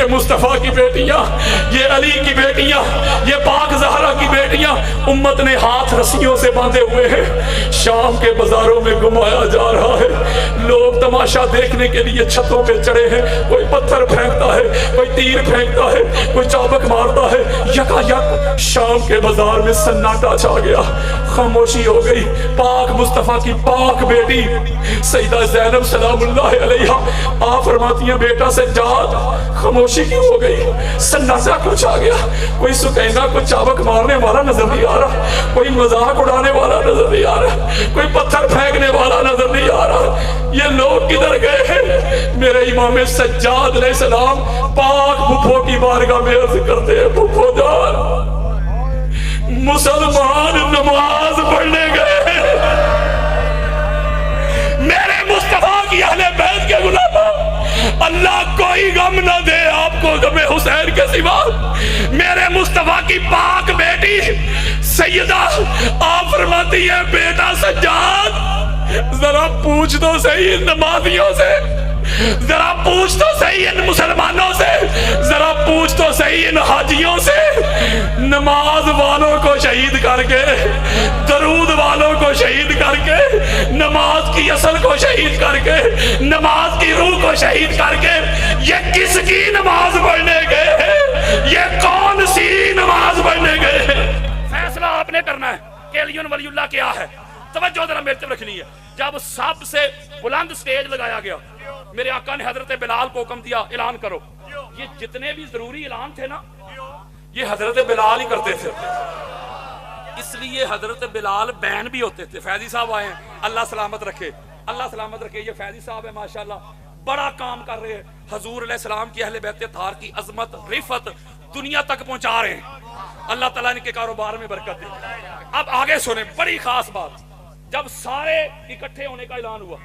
یہ مصطفیٰ کی بیٹیاں، یہ علی کی بیٹیاں، یہ پاک زہرا کی بیٹیاں امت نے ہاتھ رسیوں سے باندھے ہوئے ہیں، شام کے بازاروں میں گھمایا جا رہا ہے، لوگ تماشا دیکھنے کے لیے چھتوں پہ چڑھے ہیں، کوئی پتھر پھینکتا ہے، کوئی تیر پھینکتا ہے، کوئی چابک مارتا ہے، یکا یک شام کے بازار میں سناٹا چھا گیا، خاموشی ہو گئی۔ پاک مصطفیٰ کی پاک بیٹی سیدہ زینب سلام اللہ علیہا آپ فرماتی ہیں بیٹا سجاد خاموشی کیوں ہو گئی، سناٹا کیوں چھا گیا؟ کوئی سکینہ کو چابک مارنے والا نظر نہیں آ رہا، کوئی مذاق اڑانے والا نظر نہیں آ رہا، کوئی پتھر پھینکنے والا نظر نہیں آ رہا، یہ لوگ کدھر گئے ہیں؟ میرے امام سجاد علیہ السلام پاک پھپھو کی بارگاہ میں عرض کرتے ہیں پھپھو جان مسلمان نماز پڑھنے گئے ہیں، میرے مصطفیٰ کی اہل بیت کے غلاموں اللہ کوئی غم نہ دے آپ کو غم حسین کے سوا، میرے مصطفیٰ کی پاک بیٹی سیدہ آپ فرماتی ہے بیٹا سجاد ذرا پوچھ تو صحیح ان نمازیوں سے، ذرا پوچھ تو صحیح ان مسلمانوں سے، ذرا پوچھ تو صحیح ان حاجیوں سے، نماز والوں کو شہید کر کے، درود والوں کو شہید کر کے، نماز کی اصل کو شہید کر کے، نماز کی روح کو شہید کر کے یہ کس کی نماز پڑھنے گئے ہیں؟ یہ کون سی نماز پڑھنے گئے ہیں؟ فیصلہ آپ نے کرنا ہے کہ علی ولی اللہ کیا ہے۔ توجہ ذرا میرے طرف رکھنی ہے۔ جب سب سے بلند سٹیج لگایا گیا میرے آقا نے حضرت بلال کو حکم دیا اعلان کرو، یہ جتنے بھی ضروری اعلان تھے نا یہ حضرت بلال ہی کرتے تھے، اس لیے حضرت بلال بین بھی ہوتے تھے۔ فیضی صاحب آئے ہیں، اللہ سلامت رکھے، اللہ سلامت رکھے، یہ فیضی صاحب ہے ماشاءاللہ بڑا کام کر رہے ہیں، حضور علیہ السلام کی اہل بیت اطہار کی عظمت رفعت دنیا تک پہنچا رہے ہیں، اللہ تعالیٰ ان کے کاروبار میں برکت دے۔ اب آگے سنیں بڑی خاص بات، جب سارے اکٹھے ہونے کا اعلان ہوا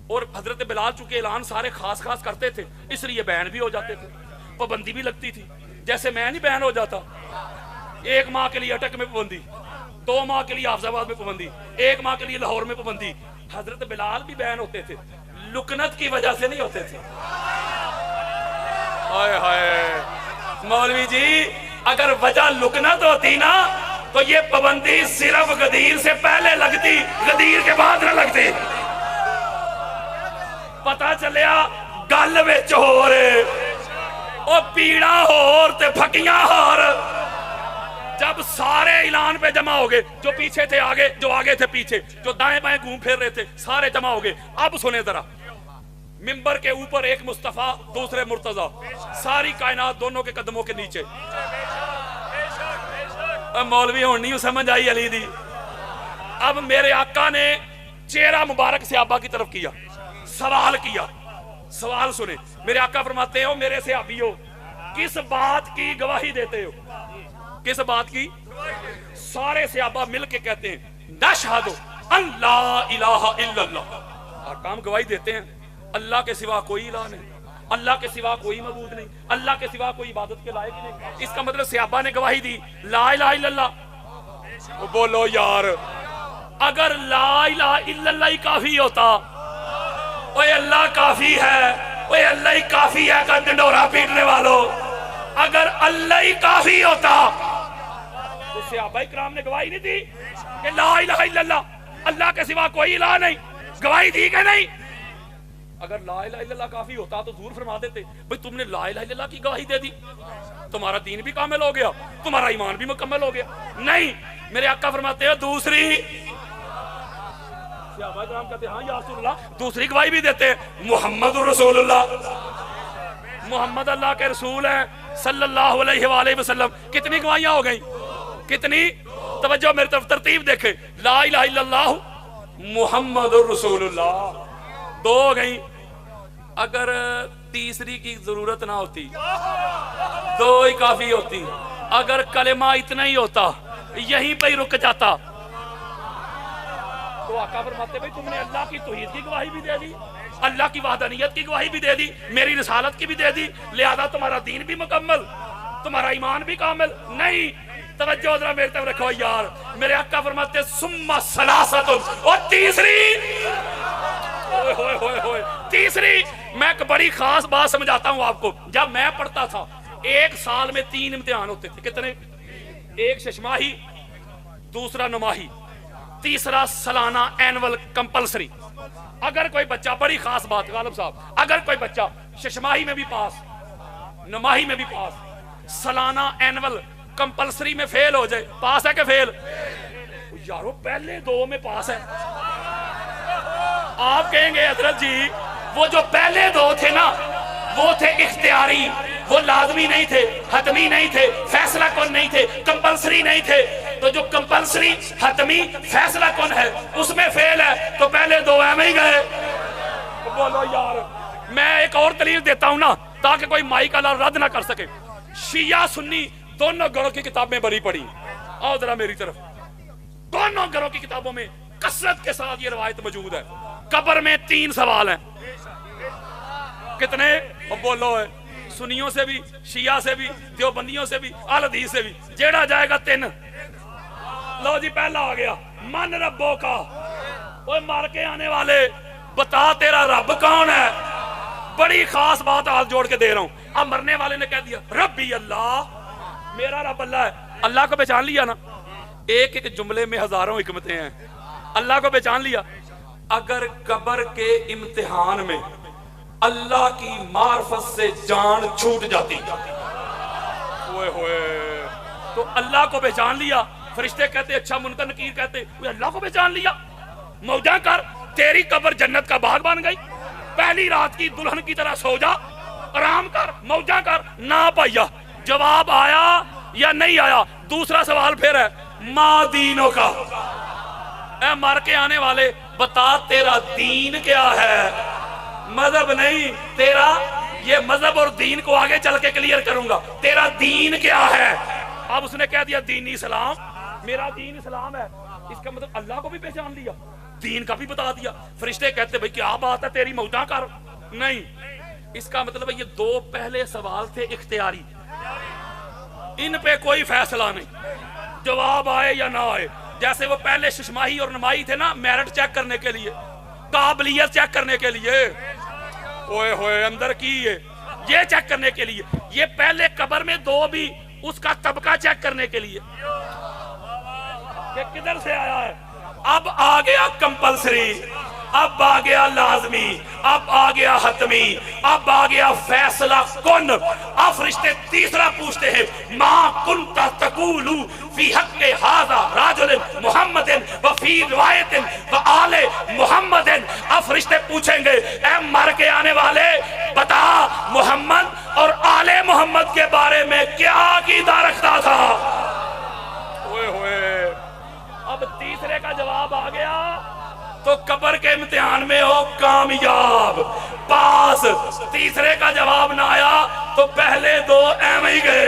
اور حضرت بلال چونکہ اعلان سارے خاص خاص کرتے تھے اس لیے بین بھی ہو جاتے تھے، پابندی بھی لگتی تھی، جیسے میں نہیں بین ہو جاتا، 1 ماہ کے لیے اٹک میں پابندی، 2 ماہ کے لیے حافظ آباد میں پابندی، 1 ماہ کے لیے لاہور میں پابندی، حضرت بلال بھی بین ہوتے تھے، لکنت کی وجہ سے نہیں ہوتے تھے۔ ہائے ہائے مولوی جی اگر وجہ لکنت ہوتی نا تو یہ پابندی صرف غدیر سے پہلے لگتی، غدیر کے بعد نہ لگتی۔ پتا چلیا گل وچ ہو رہے او پیڑا ہور تے پھکیاں ہور، جب سارے اعلان پہ جمع ہو گئے، جو پیچھے تھے آگے، جو آگے تھے پیچھے، جو دائیں بائیں گھوم پھر رہے تھے سارے جمع ہو گئے۔ اب سنیں ذرا، منبر کے اوپر ایک مصطفیٰ دوسرے مرتضیٰ، ساری کائنات دونوں کے قدموں کے نیچے۔ اب مولوی ہوں نہیں سمجھ آئی علی دی۔ اب میرے آقا نے چہرہ مبارک صحابہ کی طرف کیا، سوال کیا، سوال سنے، میرے آقا فرماتے ہو میرے صحابیوں کس بات کی گواہی دیتے ہو؟ کس بات کی؟ سارے صحابہ مل کے کہتے ہیں نشہد ان لا الہ الا اللہ، آقام گواہی دیتے ہیں اللہ کے سوا کوئی الہ نہیں، اللہ کے سوا کوئی معبود نہیں، اللہ کے سوا کوئی عبادت کے لائق نہیں۔ اس کا مطلب صحابہ نے گواہی دی لا الہ الا اللہ۔ بولو یار اگر لا الہ الا اللہ ہی کافی ہوتا، اوے اللہ کافی ہے، اوے اللہ ہی کافی ہے کہ ڈنڈورا پیٹنے والوں، اگر اللہ ہی کافی ہوتا تو صحابہ کرام نے گواہی نہیں دی کہ لا الہ الا اللہ، اللہ کے سوا کوئی الہ نہیں؟ گواہی دی کہ نہیں؟ اگر لا الہ الا اللہ کافی ہوتا تو حضور فرما دیتے بھئی تم نے لا الہ الا اللہ کی گواہی دے دی، تمہارا دین بھی کامل ہو گیا، تمہارا ایمان بھی مکمل ہو گیا۔ نہیں، میرے آقا فرماتے ہیں دوسری، صحابہ کرام کہتے ہیں ہاں یا رسول اللہ، دوسری گواہی بھی دیتے ہیں محمد رسول اللہ، محمد اللہ کے رسول ہیں صلی اللہ علیہ وآلہ وسلم۔ کتنی گواہیاں ہو گئیں؟ کتنی؟ توجہ میری طرف ترتیب دیکھیں، لا الہ الا اللہ محمد رسول اللہ، 2 ہو گئیں۔ اگر تیسری کی ضرورت نہ ہوتی 2 ہی کافی ہوتی، اگر کلمہ اتنا ہی ہوتا یہیں پہ ہی رک جاتا تو آقا فرماتے بھئی تم نے اللہ کی توحید کی گواہی بھی دے دی، اللہ کی وحدانیت کی گواہی بھی دے دی، میری رسالت کی بھی دے دی، لہذا تمہارا دین بھی مکمل، تمہارا ایمان بھی کامل۔ نہیں، توجہ ذرا میرے طرف رکھو یار، میرے آقا فرماتے ثم ثلاثۃ، اور تیسری، ہوئے ہوئے ہوئے ہوئے، تیسری میں ایک بڑی خاص بات سمجھاتا ہوں آپ کو. جب میں پڑھتا تھا 1 سال میں 3 امتحان ہوتے تھے. کتنے؟ ایک ششماہی، دوسرا نماہی، تیسرا سالانہ اینول کمپلسری. اگر کوئی بچہ، بڑی خاص بات غالب صاحب، اگر کوئی بچہ ششماہی میں بھی پاس، نماہی میں بھی پاس، سالانہ اینول کمپلسری میں فیل ہو جائے، پاس ہے کہ فیل؟ یارو پہلے 2 میں پاس ہے. آپ کہیں گے حضرت جی وہ جو پہلے 2 تھے نا وہ تھے اختیاری، وہ لازمی نہیں تھے، حتمی نہیں تھے، فیصلہ کن نہیں تھے، کمپلسری نہیں تھے. تو جو کمپلسری، حتمی، فیصلہ کن ہے اس میں فیل ہے، تو پہلے 2 ایم ہی گئے. بولو یار. میں ایک اور دلیل دیتا ہوں نا تاکہ کوئی مائی کا لال رد نہ کر سکے. شیعہ سنی دونوں گروہ کی کتابیں بری پڑی. آؤ ذرا میری طرف. دونوں گروہ کی کتابوں میں کثرت کے ساتھ یہ روایت موجود ہے. قبر میں 3 سوال ہیں. کتنے؟ بولو ہے. سنیوں سے بھی، شیعہ سے بھی، دیوبندیوں سے بھی، اہل حدیث سے بھی. جیڑا جائے گا 3. لو جی پہلا آ گیا. من ربوں کا. اوے مار کے آنے والے بتا تیرا رب کون ہے. بڑی خاص بات ہاتھ جوڑ کے دے رہا ہوں. اب مرنے والے نے کہہ دیا ربی اللہ، میرا رب اللہ ہے. اللہ کو پہچان لیا نا. ایک ایک جملے میں ہزاروں حکمتیں ہیں. اللہ کو پہچان لیا. اگر قبر کے امتحان میں اللہ کی معرفت سے جان چھوٹ جاتی ہوئے تو اللہ کو پہچان لیا. فرشتے کہتے اچھا، منکر نکیر کہتے اللہ کو پہچان لیا. موجہ کر، تیری قبر جنت کا باغ بن گئی. پہلی رات کی دلہن کی طرح سو جا، آرام کر، موجہ کر. نہ پایا جواب آیا یا نہیں آیا. دوسرا سوال پھر ہے ما دینوں کا. اے مار کے آنے والے بتا تیرا دین کیا ہے. مذہب نہیں تیرا، یہ مذہب اور دین کو آگے چل کے کلیئر کروں گا. تیرا دین کیا ہے؟ اب اس نے کہہ دیا دینی اسلام، میرا دین اسلام ہے. اس کا مطلب اللہ کو بھی پہچان لیا، دین کا بھی بتا دیا. فرشتے کہتے بھئی کیا بات ہے تیری، موجہ کر. نہیں، اس کا مطلب یہ 2 پہلے سوال تھے اختیاری، ان پہ کوئی فیصلہ نہیں، جواب آئے یا نہ آئے. جیسے وہ پہلے ششماہی اور نمائی تھے نا میرٹ چیک کرنے کے لیے، قابلیت چیک کرنے کے لیے، اوئے ہوئے اندر کی یہ چیک کرنے کے لیے. یہ پہلے قبر میں 2 بھی اس کا طبقہ چیک کرنے کے لیے کہ کدھر سے آیا ہے. اب آ گیا کمپلسری، اب آ گیا لازمی، اب آ گیا حتمی، اب آ گیا فیصلہ کن. اب فرشتے تیسرا پوچھتے ہیں ما کنت تقول فی حق ھذا رجل محمد وفی روایت وآل محمد. اب فرشتے پوچھیں گے اے مر کے آنے والے بتا محمد اور آل محمد کے بارے میں کیا عقیدہ رکھتا تھا. ہوئے ہوئے اب تیسرے کا جواب آ گیا تو قبر کے امتحان میں ہو کامیاب، پاس. تیسرے کا جواب نہ آیا تو پہلے 2 ایم ہی گئے.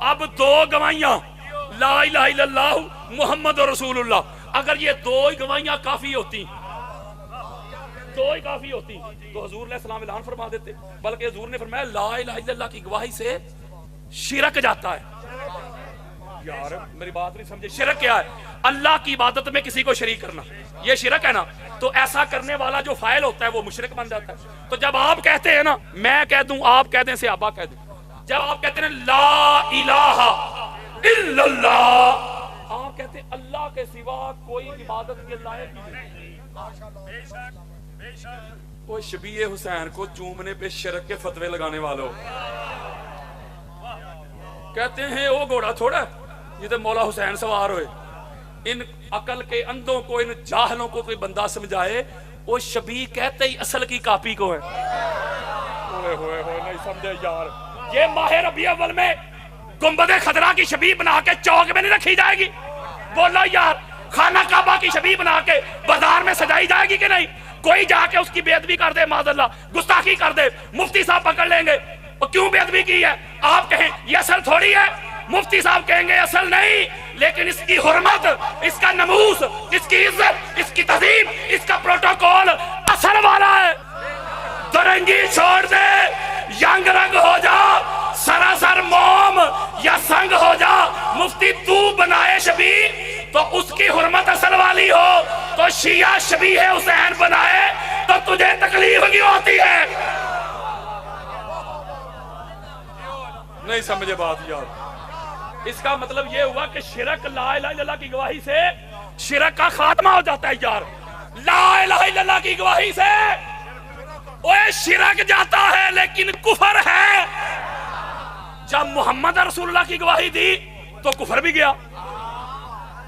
اب 2 گواہیاں لا الہ الا اللہ محمد رسول اللہ. اگر یہ 2 ہی گواہیاں کافی ہوتی، 2 ہی کافی ہوتی تو حضور علیہ السلام اعلان فرما دیتے. بلکہ حضور نے فرمایا لا الہ الا اللہ کی گواہی سے شرک جاتا ہے. یار میری بات نہیں سمجھے. شرک کیا ہے؟ اللہ کی عبادت میں کسی کو شریک کرنا، یہ شرک ہے نا. تو ایسا کرنے والا جو فاعل ہوتا ہے وہ مشرک بن جاتا ہے. تو جب آپ کہتے ہیں نا، میں کہہ دوں، آپ کہہ دیں، صحابہ کہہ دیں، جب آپ کہتے ہیں لا الہ الا اللہ، آپ کہتے ہیں اللہ کے سوا کوئی عبادت کے لائق نہیں. وہ شبیہ حسین کو چومنے پہ شرک کے فتوے لگانے والوں کہتے ہیں وہ گھوڑا تھوڑا یہ تو مولا حسین سوار ہوئے. ان عقل کے اندھوں کو، ان جاہلوں کو کوئی بندہ سمجھائے وہ شبیہ کہتے ہی اصل کی کاپی کو ہے. ہوئے ہوئے ہوئے نہیں سمجھے یار. یہ ماہ ربیع اول میں گنبد خضرا کی شبیہ بنا کے چوک میں نہیں رکھی جائے گی؟ بولو یار. خانہ کعبہ کی شبیہ بنا کے بازار میں سجائی جائے گی کہ نہیں؟ کوئی جا کے اس کی بے ادبی کر دے، معاذ اللہ گستاخی کر دے، مفتی صاحب پکڑ لیں گے. اور کیوں بے ادبی کی ہے؟ آپ کہیں یہ اصل تھوڑی ہے. مفتی صاحب کہیں گے اصل نہیں، لیکن اس کی حرمت، اس کا نموس، اس کی عزت، اس کی تہذیب، اس کا پروٹوکول اصل والا ہے. درنگی چھوڑ دے، ینگ رنگ ہو جا، سراسر موم یا سنگ ہو جا. مفتی تو بنائے شبیہ تو اس کی حرمت اصل والی ہو. تو شیعہ شبیہ حسین بنائے تو تجھے تکلیف کیوں ہوتی ہے؟ نہیں سمجھے بات یار؟ اس کا مطلب یہ ہوا کہ شرک لا الہ الا اللہ کی گواہی سے شرک کا خاتمہ ہو جاتا ہے یار. لا الہ الا اللہ کی گواہی سے اوے شرک جاتا ہے لیکن کفر ہے. جب محمد رسول اللہ کی گواہی دی تو کفر بھی گیا.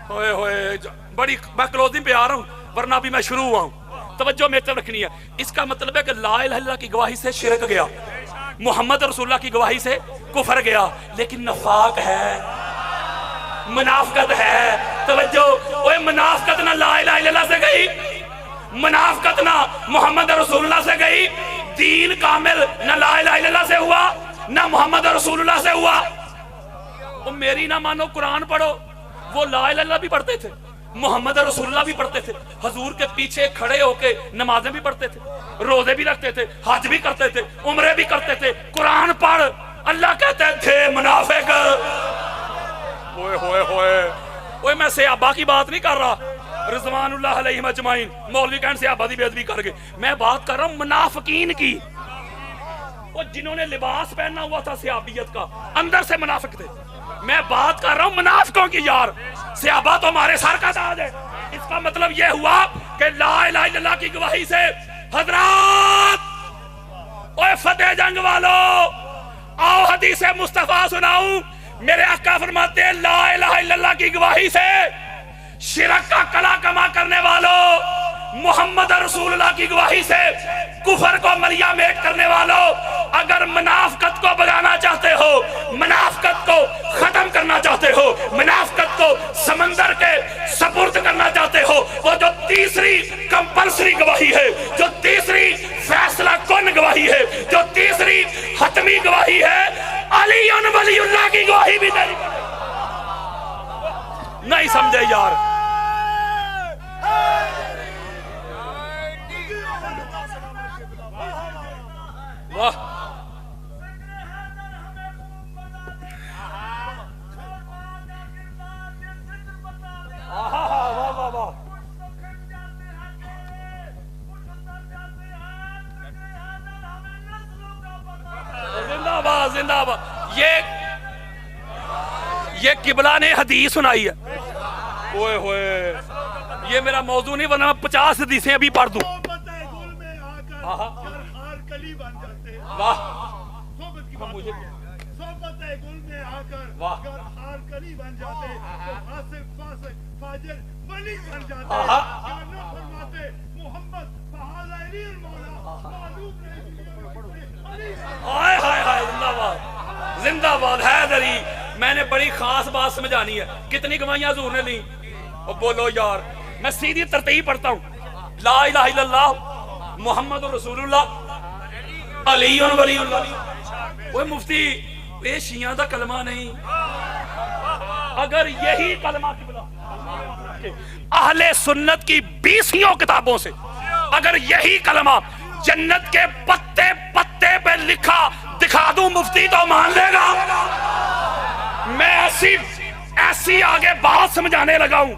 ہوئے ہوئے بڑی میں کلوزنگ پہ آ رہا ہوں ورنہ بھی میں شروع ہوا ہوں. توجہ میرے طرف رکھنی ہے. اس کا مطلب ہے کہ لا الہ الا اللہ کی گواہی سے شرک گیا, محمد رسول اللہ کی گواہی سے کفر گیا, لیکن نفاق ہے, منافقت ہے. توجہ, اوے منافقت نہ لا الہ الا اللہ سے گئی, منافقت نہ محمد رسول اللہ سے گئی, دین کامل نہ لا الہ الا اللہ سے ہوا نہ محمد رسول اللہ سے ہوا. وہ میری نہ مانو, قرآن پڑھو. وہ لا الہ الا اللہ بھی پڑھتے تھے, محمد رسول اللہ بھی پڑھتے تھے, حضور کے پیچھے کھڑے ہو کے نمازیں بھی پڑھتے تھے, روزے بھی رکھتے تھے, حج بھی کرتے تھے, عمرے بھی کرتے تھے. قرآن پڑھ, اللہ کہتے تھے منافق. ہوئے ہوئے ہوئے اوے میں صحابہ کی بات نہیں کر رہا, رضوان اللہ علیہم اجمعین. مولوی کہن صحابہ دی بے ادبی کر گئے. میں بات کر رہا ہوں منافقین کی, وہ جنہوں نے لباس پہننا ہوا تھا صحابیت کا, اندر سے منافق تھے. میں بات کر رہا ہوں منافقوں کی یار. صحابہ تو ہمارے سر کا تاج ہے. اس کا مطلب یہ ہوا کہ لا الہ الا اللہ کی گواہی سے حضرات, اوے فتح جنگ والو, آؤ حدیث مصطفیٰ سناؤں. میرے آقا فرماتے ہیں لا الہ الا اللہ کی گواہی سے شرک کا کلا کما کرنے والوں, محمد رسول اللہ کی گواہی سے کفر کو ملیا میٹ کرنے والوں, اگر منافقت کو بگانا چاہتے ہو, منافقت کو ختم کرنا چاہتے ہو, منافقت کو سمندر کے سپرد کرنا چاہتے ہو, وہ جو تیسری کمپلسری گواہی ہے, جو تیسری فیصلہ کن گواہی ہے, جو تیسری حتمی گواہی ہے, علی ولی اللہ کی گواہی بھی دینی پڑے. نہیں سمجھے یار؟ واہ زندہ باد زندہ باد. یہ قبلہ نے حدیث سنائی ہے. اوئے ہوئے, یہ میرا موضوع نہیں ورنہ میں 50 حدیثیں ابھی پڑھ دوں. واہ مجھے صحبت گل میں آ کر اگر ہار کلی بن جاتے تو فاسق فاسق فاجر ولی بن جاتے. کیا نہ فرماتے محمد فہذا علی المولا معلوم نہیں. ہائے ہائے ہائے, زندہ باد زندہ باد حیدری. میں نے بڑی خاص بات سمجھانی ہے. کتنی گواہیاں حضور نے لی؟ اور بولو یار, میں سیدھی ترتیب پڑھتا ہوں. لا الہ الا اللہ محمد رسول اللہ علی ولی اللہ. وہ مفتی یہ شیعہ دا کلمہ نہیں, اگر یہی کلمہ اہل سنت کی 20 کتابوں سے اگر یہی کلمہ جنت کے پتے پتے پہ لکھا دکھا دوں مفتی تو مان لے گا. میں ایسی آگے بات سمجھانے لگا ہوں,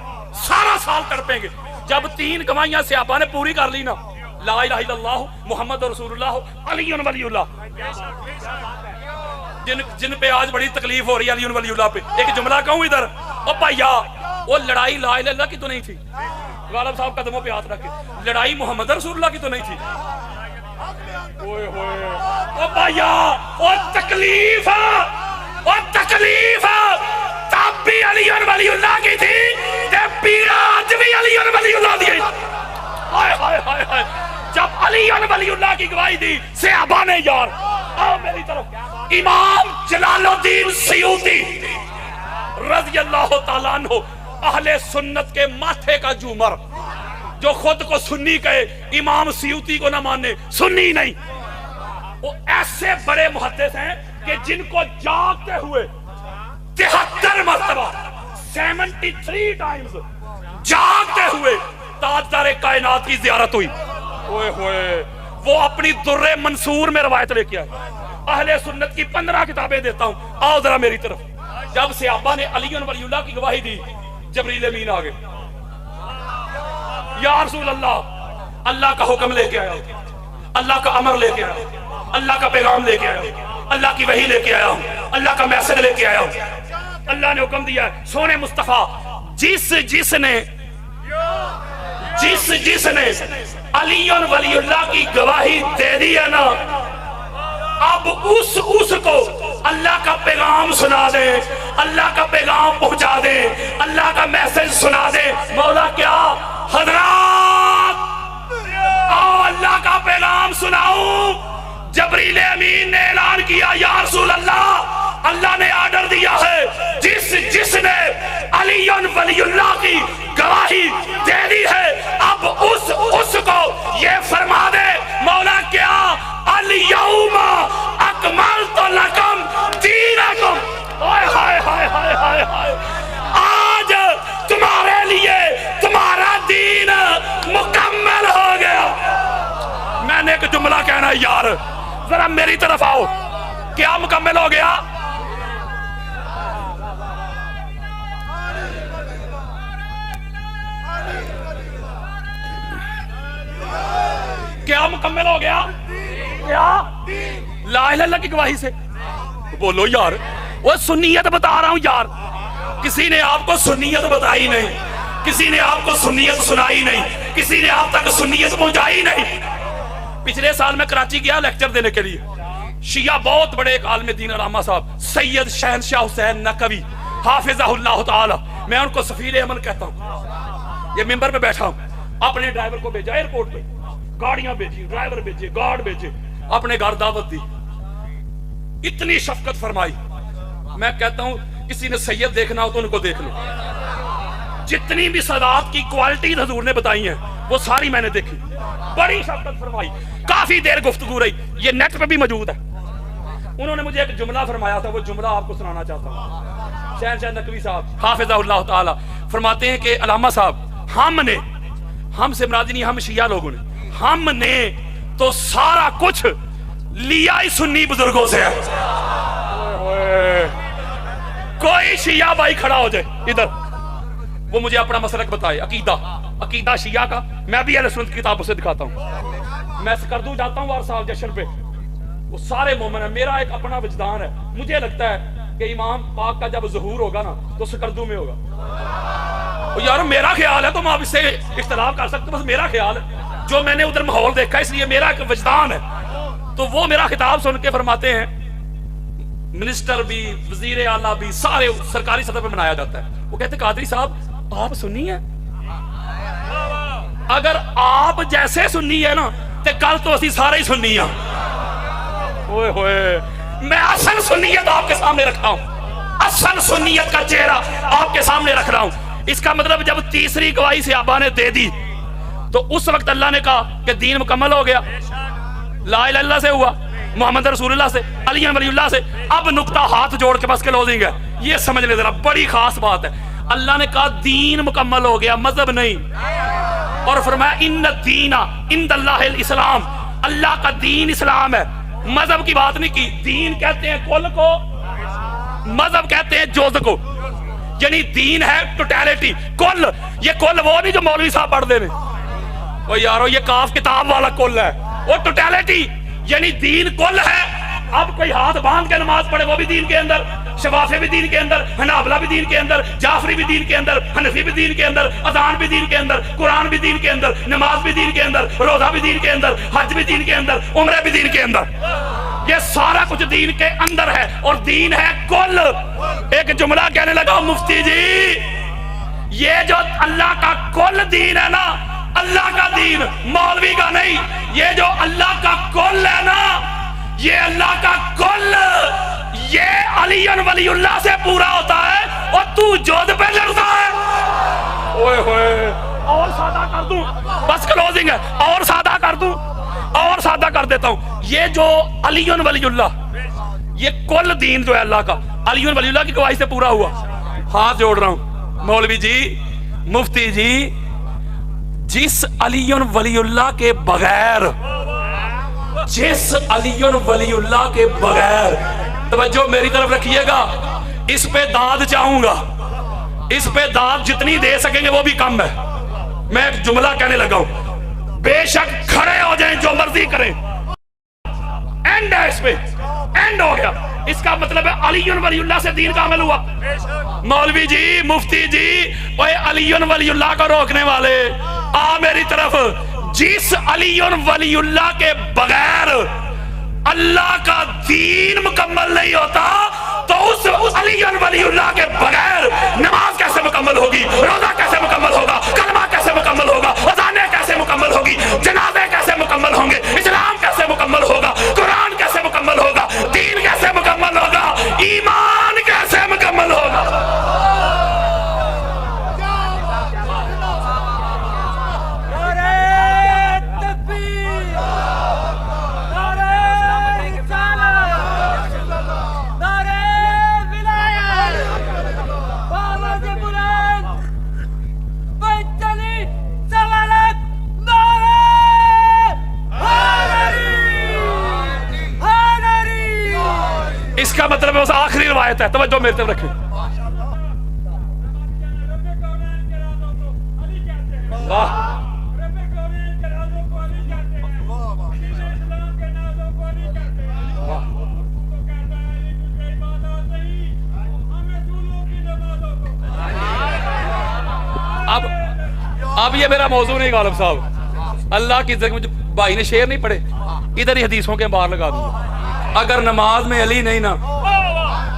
سارا سال تڑپیں گے. جب 3 گواہیاں صحابہ نے پوری کر لی نا, لا الہ الا اللہ محمد رسول اللہ علی ولی اللہ, جن پہ آج بڑی تکلیف ہو رہی ہے علی ولی اللہ پہ, ایک جملہ کہوں ادھر. او بھائیا, وہ لڑائی لا الہ الا اللہ کی تو نہیں تھی, غالب صاحب قدموں پہ ہاتھ رکھے, لڑائی محمد رسول اللہ کی تو نہیں تھی. اوئے ہوئے, او بھائیا, وہ تکلیف تب بھی علی ولی اللہ کی تھی, تے پیڑا آج بھی علی ولی اللہ دی. ہائے ہائے ہائے ہائے, جب علی ولی اللہ کی گواہی دی صحابہ نے یار, آؤ میری طرف. امام جلال الدین سیوطی رضی اللہ تعالیٰ عنہ, اہل سنت کے ماتھے کا جومر, جو خود کو سنی کہے, امام سیوطی کو نہ مانے, سنی نہیں. وہ ایسے بڑے محدث ہیں کہ جن کو جاگتے ہوئے 73 مرتبہ 73 ٹائمز جاگتے ہوئے تاجدار کائنات کی زیارت ہوئی. اوئے ہوئے, وہ اپنی در منصور میں روایت لے کے آئے. اہل سنت کی 15 کتابیں دیتا ہوں, آؤ ذرا میری طرف. جب صحابہ نے علی ولی اللہ کی گواہی دی, جبریل امین آ گئے. یا رسول اللہ, اللہ کا حکم لے کے آیا ہوں، اللہ کا امر لے کے آیا ہوں، اللہ کا پیغام لے کے آیا ہوں، اللہ کی وحی لے کے آیا ہوں، اللہ کا میسج لے کے آیا ہوں۔ اللہ نے حکم دیا ہے سونے مصطفیٰ جس نے علی ولی اللہ کی گواہی دے دی ہے نا، اب اس کو اللہ کا پیغام سنا دے، اللہ کا پیغام پہنچا دے، اللہ کا میسج سنا دے۔ مولا کیا حضرات آؤ اللہ کا پیغام سناؤں۔ جبریل امین نے اعلان کیا یا رسول اللہ نے آرڈر دیا ہے جس نے علی ولی اللہ کی گواہی دے دی ہے اب اس کو یہ فرما دے مولا کیا الیوم اکملت لکم دینکم، آج تمہارے لیے تمہارا دین مکمل ہو گیا۔ میں نے ایک جملہ کہنا ہے یار، ذرا میری طرف آؤ، کیا مکمل ہو گیا؟ کیا مکمل ہو گیا؟ کیا لا الہ الا اللہ کی گواہی سے؟ بولو یار، وہ سنیت بتا رہا ہوں یار، کسی نے آپ کو سنیت بتائی نہیں، کسی نے آپ کو سنیت سنائی نہیں، کسی نے آپ تک سنیت پہنچائی نہیں۔ پچھلے سال میں کراچی گیا لیکچر دینے کے لیے، شیعہ بہت بڑے ایک عالم دین علامہ صاحب سید شہنشاہ حسین نقوی حافظہ اللہ تعالی، میں ان کو سفیر امن کہتا ہوں۔ یہ ممبر پہ بیٹھا ہوں، اپنے ڈرائیور کو بھیجا ایئرپورٹ پہ، گاڑیاں بھیجی، ڈرائیور بھیجے، گارڈ بھیجے، اپنے گھر دعوت دی، اتنی شفقت فرمائی۔ میں کہتا ہوں کسی نے سید دیکھنا ہو تو ان کو دیکھ لو، جتنی بھی صداقت کی کوالٹیز حضور نے بتائی ہیں وہ ساری میں نے دیکھی، بڑی شفقت فرمائی، کافی دیر گفتگو رہی، یہ نیٹ پہ بھی موجود ہے۔ انہوں نے مجھے ایک جملہ فرمایا تھا، وہ جملہ آپ کو سنانا چاہتا ہوں۔ شہنشاہ نقوی صاحب حافظہ اللہ تعالی فرماتے ہیں کہ علامہ صاحب ہم سے مراد نہیں، ہم شیعہ لوگوں نے، ہم نے تو سارا کچھ لیا ہی سنی بزرگوں سے ہے۔ کوئی شیعہ بھائی کھڑا ہو جائے ادھر، وہ مجھے اپنا مسلک بتائے، عقیدہ شیعہ کا، میں بھی اہل سنت کی کتابوں سے دکھاتا ہوں۔ میں سکردو جاتا ہوں ہر سال جشن پہ، وہ سارے مومن ہیں، میرا ایک اپنا وجدان ہے، مجھے لگتا ہے کہ امام پاک کا جب ظہور ہوگا نا تو سکردو میں ہوگا۔ یار میرا خیال ہے، تم آپ اس سے اختلاف کر سکتے، بس میرا خیال ہے، جو میں نے ادھر ماحول دیکھا، اس لیے میرا ایک وجدان ہے۔ تو وہ میرا خطاب سن کے فرماتے ہیں، منسٹر بھی، وزیر اعلیٰ بھی، سارے سرکاری سطح پہ منایا جاتا ہے۔ وہ کہتے قادری صاحب آپ سنی ہیں، اگر آپ جیسے سنی ہے نا تو کل تو اسی سارے ہی سنی ہیں۔ اوئے ہوئے، میں اصل سنیت آپ کے سامنے رکھا ہوں، اصل سنیت کا چہرہ آپ کے سامنے رکھ رہا ہوں۔ اس کا مطلب جب تیسری گواہی صحابہ نے دے دی تو اس وقت اللہ نے کہا کہ دین مکمل ہو گیا، لا الہ الا اللہ سے ہوا، محمد رسول اللہ سے، علی ولی اللہ سے۔ اب نقطہ ہاتھ جوڑ کے بس کلوزنگ ہے، یہ سمجھ لے ذرا، بڑی خاص بات ہے۔ اللہ نے کہا دین مکمل ہو گیا، مذہب نہیں، اور فرمایا ان الدین عند اللہ الاسلام، اللہ کا دین اسلام ہے، مذہب کی بات نہیں کی۔ دین کہتے ہیں کل کو، مذہب کہتے ہیں جز کو، یعنی دین ہے ٹوٹیلٹی، کل۔ یہ کل وہ نہیں جو مولوی صاحب پڑھ دے رہے، وہ یارو یہ کاف کتاب والا کل ہے، وہ ٹوٹیلٹی یعنی دین کل ہے۔ اب کوئی ہاتھ باندھ کے نماز پڑھے وہ بھی دین کے اندر، شفافی بھی دین کے اندر، حنابلہ بھی دین کے اندر، جعفری بھی دین کے اندر، حنفی بھی دین کے اندر، اذان بھی دین کے اندر، قرآن بھی دین کے اندر، نماز بھی دین کے اندر، روزہ بھی دین کے اندر، حج بھی دین کے اندر، عمرہ بھی دین کے اندر، یہ سارا کچھ دین کے اندر ہے، اور دین ہے کل۔ ایک جملہ کہنے لگا مفتی جی، یہ جو اللہ کا کل دین ہے نا، اللہ کا دین مولوی کا نہیں، یہ جو اللہ کا کل ہے نا، یہ اللہ کا کل، یہ علی ولی اللہ سے پورا ہوتا ہے اور تو جود پہ لڑتا ہے۔ اوئے ہوئے، اور سادہ کر دوں، بس کلوزنگ ہے، اور سادہ کر دوں، اور سادہ کر دیتا ہوں۔ یہ جو علی ولی اللہ، یہ کل دین جو ہے اللہ کا، علی ولی اللہ کی گواہی سے پورا ہوا۔ ہاتھ جوڑ رہا ہوں، مولوی جی، مفتی جی، جس علی ولی اللہ کے بغیر، جس علی ولی اللہ کے بغیر، توجہ میری طرف رکھیے گا، اس پہ داد چاہوں گا، اس پہ داد جتنی دے سکیں گے وہ بھی کم ہے۔ میں ایک جملہ کہنے لگا ہوں، بے شک کھڑے ہو جائیں جو مرضی کریں. اینڈ ہے اس پہ, اینڈ ہو گیا. اس کا مطلب ہے علی ولی اللہ سے دین کا عمل ہوا. مولوی جی, مفتی جی, اوے علی ولی اللہ کو روکنے والے آ میری طرف. جس علی ولی اللہ کے بغیر اللہ کا دین مکمل نہیں ہوتا تو اس علی ولی اللہ کے بغیر نماز کیسے مکمل ہوگی, روزہ کیسے مکمل ہوگا, کلمہ کیسے مکمل ہوگا, اذانیں کیسے مکمل ہوگی, جنازے کیسے مکمل ہوں گے, اسلام کیسے مکمل ہوگا, قرآن کیسے مکمل ہوگا, دین کیسے مکمل ہوگا, ایمان کیسے مکمل ہوگا. اس کا مطلب ہے اس آخری روایت ہے, توجہ میرے طرف رکھیں. اب یہ میرا موضوع نہیں غالب صاحب, اللہ کی عزت. مجھے بھائی نے شعر نہیں پڑھے, ادھر ہی حدیثوں کے باہر لگا دوں گا. اگر نماز میں علی نہیں نا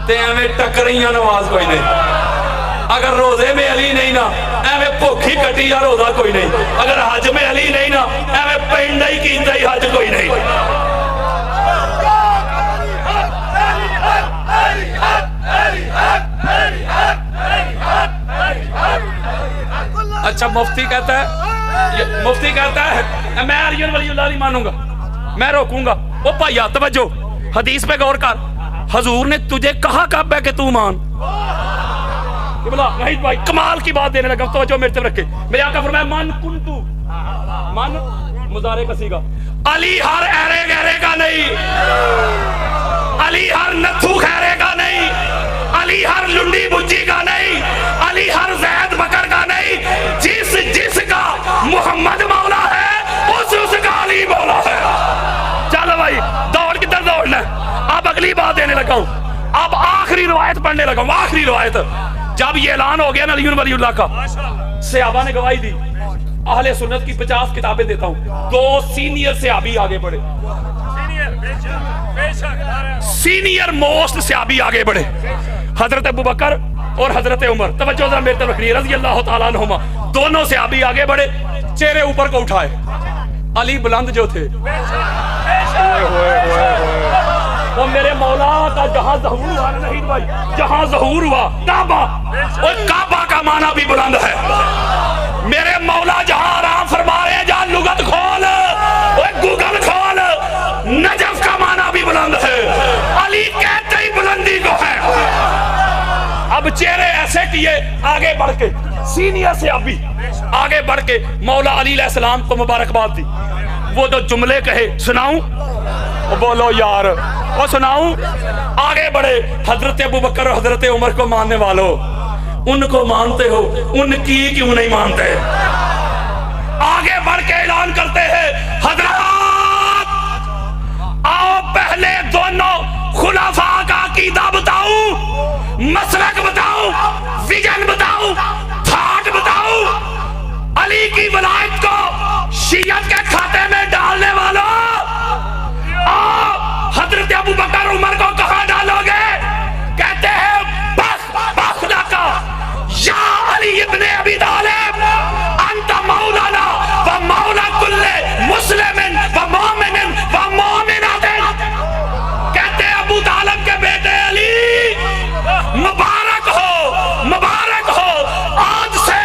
تے ایویں ٹکریاں نماز کوئی نہیں. اگر روزے میں علی نہیں نا ایویں بھوکھی کٹی یا روزہ کوئی نہیں. اگر حج میں علی نہیں نا ایویں پینڈا ہی کیندا ہی حج کوئی نہیں. اچھا مفتی کہتا ہے میں علی ولی اللہ نہیں مانوں گا, میں روکوں گا. وہ بھائیا توجہ, حدیث پہ غور کر. حضور نے تجھے کہا کب ہے کہ تو مان. وحید بھائی کمال کی بات دینے لگا, توجہ میرے طرف رکھے. میرے آقا فرمایا من کنتو, من مضارع کا صیغہ. علی ہر ایرے گہرے کا نہیں, علی ہر نتھو خیرے کا نہیں, علی ہر لنڈی بجی کا نہیں, علی ہر زید بکر کا نہیں. جس کا محمد مولا ہے اس کا علی مولا ہے. چلو بھائی دوڑ کدھر دوڑنا ہے. اب اگلی بات دینے لگا ہوں, اب آخری روایت پڑھنے لگا ہوں. آخری روایت جب یہ اعلان ہو گیا نا علی ولی اللہ کا, صحابہ نے گواہی دی. اہل سنت کی 50 کتابیں دیتا ہوں. 2 سینئر صحابی آگے بڑھے, سینئر موسٹ صحابی آگے بڑھے, حضرت ابوبکر اور حضرت عمر. توجہ ذرا میرے طرف رکھیے, رضی اللہ تعالیٰ عنہما. دونوں صحابی آگے بڑھے, چہرے اوپر کو اٹھائے. علی بلند جو تھے, وہ میرے مولا کا جہاں ظہور ہوا نہیں بھائی, جہاں ظہور ہوا کعبہ, اور کعبہ کا معنی بھی بلند ہے. میرے مولا جہاں آرام فرما رہے ہیں, جہاں لغت کھول, گوگل کھول, نجف کا معنی بھی بلند ہے. علی کہتے ہی بلندی کو ہے. اب چہرے ایسے کیے آگے بڑھ کے, سینئر سے ابھی آگے بڑھ کے مولا علی علیہ السلام کو مبارکباد دی. وہ جو جملے کہے سناؤں, بولو یار, وہ سناؤں. آگے بڑھے, حضرت ابوبکر اور حضرت عمر کو ماننے والوں, ان کو مانتے ہو, ان کی کیوں نہیں مانتے. آگے بڑھ کے اعلان کرتے ہیں, حضرات آؤ پہلے دونوں خلفاء کا عقیدہ بتاؤں, مسلک بتاؤں, ویژن بتاؤں, تھاٹ بتاؤں. علی کی ولایت کو شیعت کے کھاتے میں ڈالنے والوں, حضرت ابوبکر عمر کو کہاں ڈالو گے. کہتے ہیں بخ لکا یا علی ابن ابی طالب, انت مولانا و مولا کل مسلم و مومن و مومنات. کہتے ہیں ابو طالب کے بیٹے علی مبارک ہو, مبارک ہو, آج سے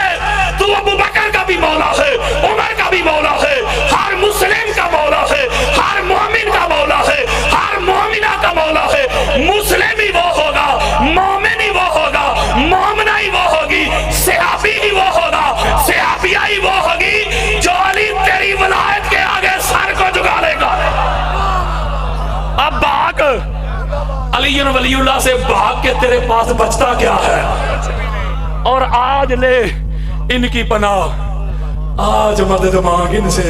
تو ابوبکر کا بھی مولا ہے, عمر کا بھی مولا ہے, ہر مسلم کا مولا ہے, ہر مومن کا مولا ہے, ہر مومنہ کا مولا ہے. مسلم ہی وہ ہوگا, مومن ہی وہ ہوگا, مومنہ ہی وہ ہوگی, صحابی ہی وہ ہوگا, صحابیہ ہی وہ ہوگی جو علی تیری ولایت کے آگے سر کو جھکا لے گا. اب بھاگ علی ولی اللہ سے, بھاگ کے تیرے پاس بچتا کیا ہے. اور آج لے ان کی پناہ, آج مدد مانگ ان سے,